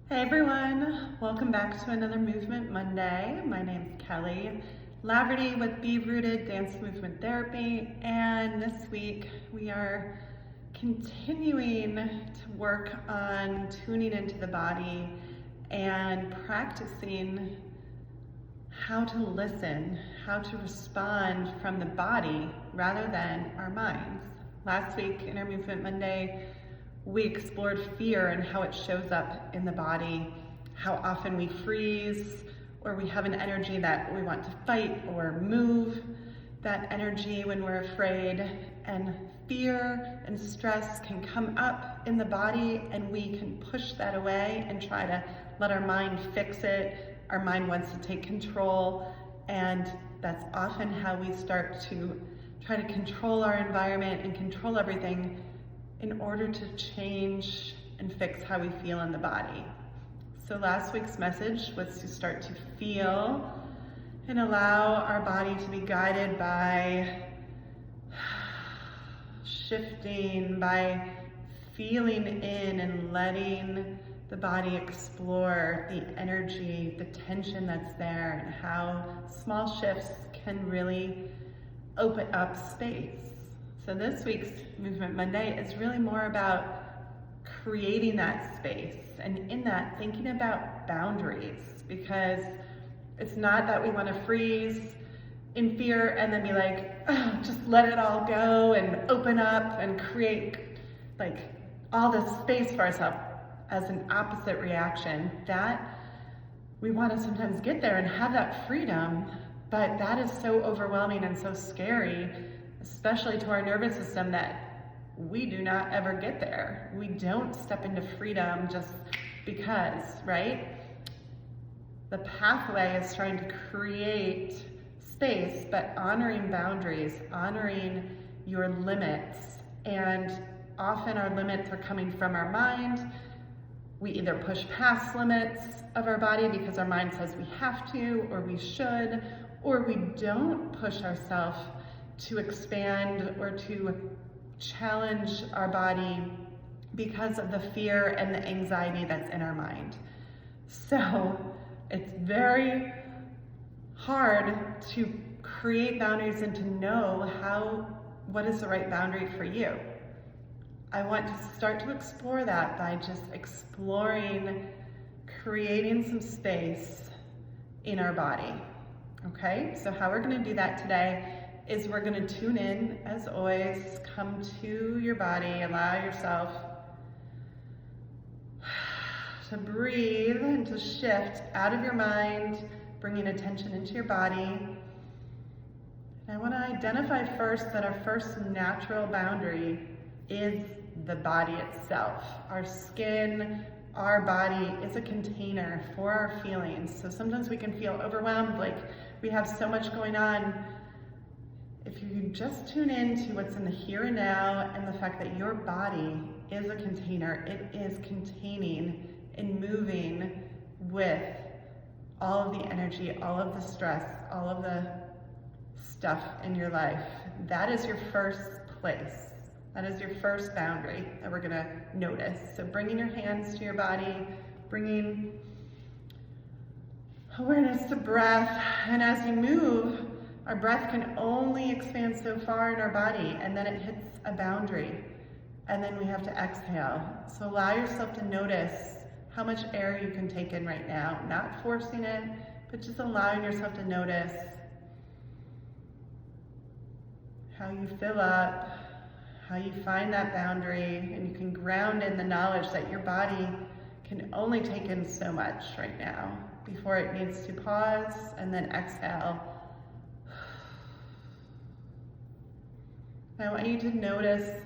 Hey everyone, welcome back to another Movement Monday. My name's Kelly Laverty with Be Rooted Dance Movement Therapy, and this week we are continuing to work on tuning into the body and practicing how to listen, how to respond from the body rather than our minds. Last week in our Movement Monday, we explored fear and how it shows up in the body, how often we freeze or we have an energy that we want to fight or move that energy when we're afraid. And fear and stress can come up in the body and we can push that away and try to let our mind fix it. Our mind wants to take control, and that's often how we start to try to control our environment and control everything in order to change and fix how we feel in the body. So last week's message was to start to feel and allow our body to be guided by shifting, by feeling in and letting the body explore the energy, the tension that's there, and how small shifts can really open up space. So this week's Movement Monday is really more about creating that space, and in that thinking about boundaries, because it's not that we want to freeze in fear and then be like, oh, just let it all go and open up and create like all this space for ourselves as an opposite reaction. That we want to sometimes get there and have that freedom, but that is so overwhelming and so scary, especially to our nervous system, that we do not ever get there. We don't step into freedom just because, right? The pathway is trying to create space, but honoring boundaries, honoring your limits. And often our limits are coming from our mind. We either push past limits of our body because our mind says we have to, or we should, or we don't push ourselves to expand or to challenge our body because of the fear and the anxiety that's in our mind. So it's very hard to create boundaries and to know what is the right boundary for you. I want to start to explore that by just exploring creating some space in our body. Okay, so how we're going to do that today is we're going to tune in, as always, come to your body, allow yourself to breathe and to shift out of your mind, bringing attention into your body. And I want to identify first that our first natural boundary is the body itself. Our skin, our body is a container for our feelings. So sometimes we can feel overwhelmed, like we have so much going on. If you can just tune in to what's in the here and now and the fact that your body is a container, it is containing and moving with all of the energy, all of the stress, all of the stuff in your life. That is your first place. That is your first boundary that we're gonna notice. So bringing your hands to your body, bringing awareness to breath, and as you move, our breath can only expand so far in our body, and then it hits a boundary, and then we have to exhale. So allow yourself to notice how much air you can take in right now, not forcing it, but just allowing yourself to notice how you fill up, how you find that boundary, and you can ground in the knowledge that your body can only take in so much right now before it needs to pause and then exhale. I want you to notice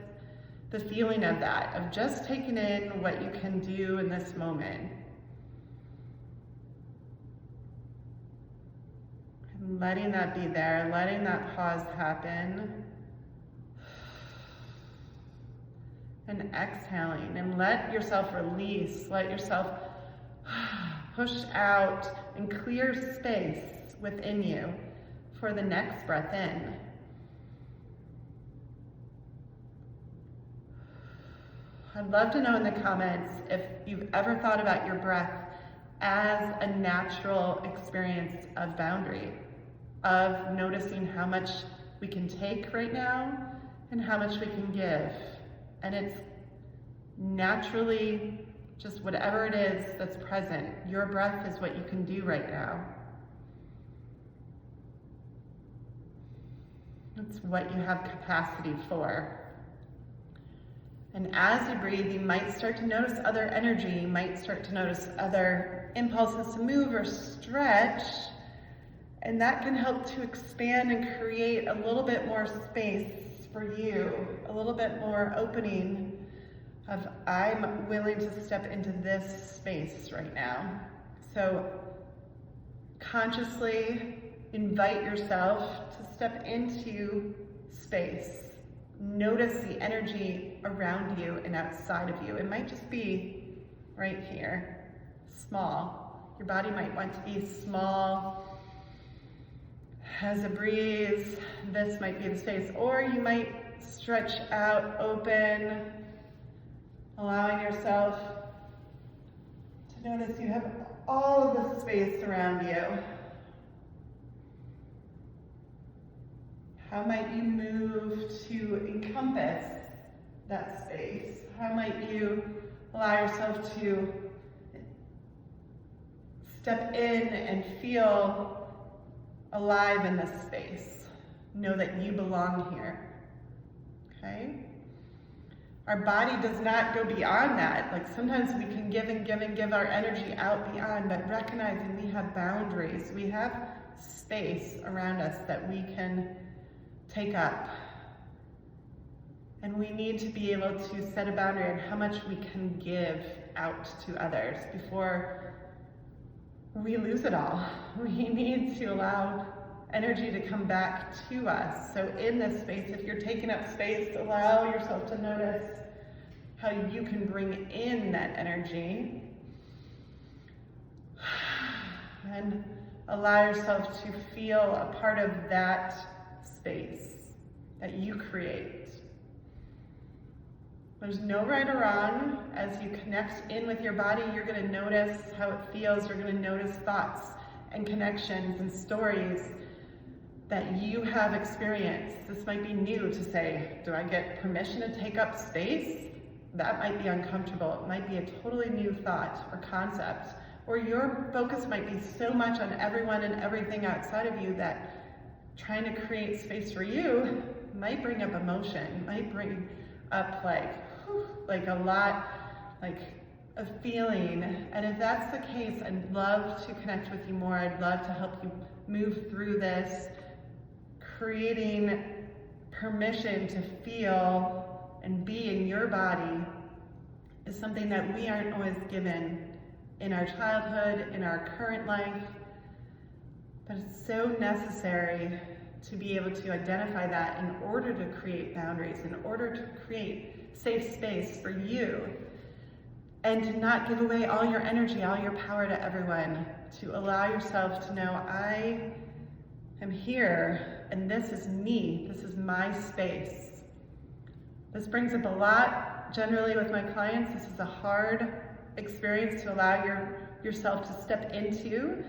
the feeling of that, of just taking in what you can do in this moment. And letting that be there, letting that pause happen. And exhaling, and let yourself release, let yourself push out and clear space within you for the next breath in. I'd love to know in the comments if you've ever thought about your breath as a natural experience of boundary, of noticing how much we can take right now and how much we can give. And it's naturally just whatever it is that's present. Your breath is what you can do right now. It's what you have capacity for. And as you breathe, you might start to notice other energy. You might start to notice other impulses to move or stretch. And that can help to expand and create a little bit more space for you, a little bit more opening of I'm willing to step into this space right now. So consciously invite yourself to step into space. Notice the energy around you and outside of you. It might just be right here, small. Your body might want to be small as a breeze. This might be the space. Or you might stretch out, open, allowing yourself to notice you have all of the space around you. How might you move to encompass that space? How might you allow yourself to step in and feel alive in this space? Know that you belong here, okay? Our body does not go beyond that. Like sometimes we can give and give and give our energy out beyond, but recognizing we have boundaries, we have space around us that we can take up. And we need to be able to set a boundary on how much we can give out to others before we lose it all. We need to allow energy to come back to us. So in this space, if you're taking up space, allow yourself to notice how you can bring in that energy. And allow yourself to feel a part of that space that you create. There's no right or wrong. As you connect in with your body, you're going to notice how it feels. You're going to notice thoughts and connections and stories that you have experienced. This might be new to say, do I get permission to take up space? That might be uncomfortable. It might be a totally new thought or concept. Or your focus might be so much on everyone and everything outside of you that trying to create space for you might bring up emotion, might bring up like a lot, like a feeling. And if that's the case, I'd love to connect with you more. I'd love to help you move through this. Creating permission to feel and be in your body is something that we aren't always given in our childhood, in our current life. But it's so necessary to be able to identify that in order to create boundaries, in order to create safe space for you, and to not give away all your energy, all your power to everyone, to allow yourself to know, I am here, and this is me, this is my space. This brings up a lot, generally with my clients. This is a hard experience to allow yourself to step into.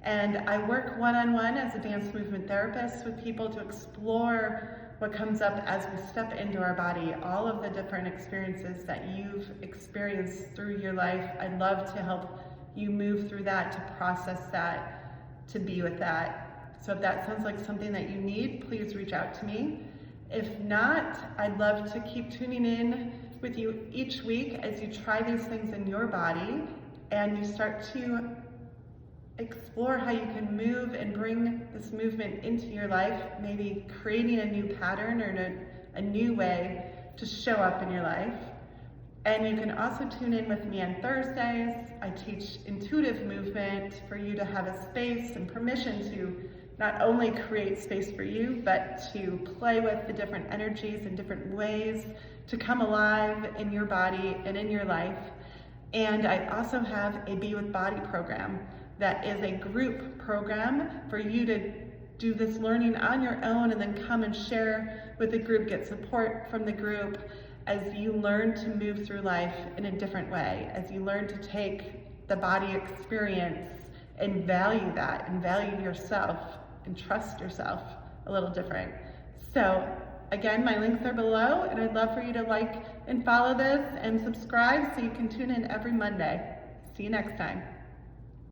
And I work one-on-one as a dance movement therapist with people to explore what comes up as we step into our body, all of the different experiences that you've experienced through your life. I'd love to help you move through that, to process that, to be with that. So if that sounds like something that you need, please reach out to me. If not, I'd love to keep tuning in with you each week as you try these things in your body and you start to explore how you can move and bring this movement into your life, maybe creating a new pattern or a new way to show up in your life. And you can also tune in with me on Thursdays. I teach intuitive movement for you to have a space and permission to not only create space for you, but to play with the different energies and different ways to come alive in your body and in your life. And I also have a Be With Body program that is a group program for you to do this learning on your own and then come and share with the group, get support from the group, as you learn to move through life in a different way, as you learn to take the body experience and value that, and value yourself, and trust yourself a little different. So again, my links are below, and I'd love for you to like and follow this and subscribe so you can tune in every Monday. See you next time.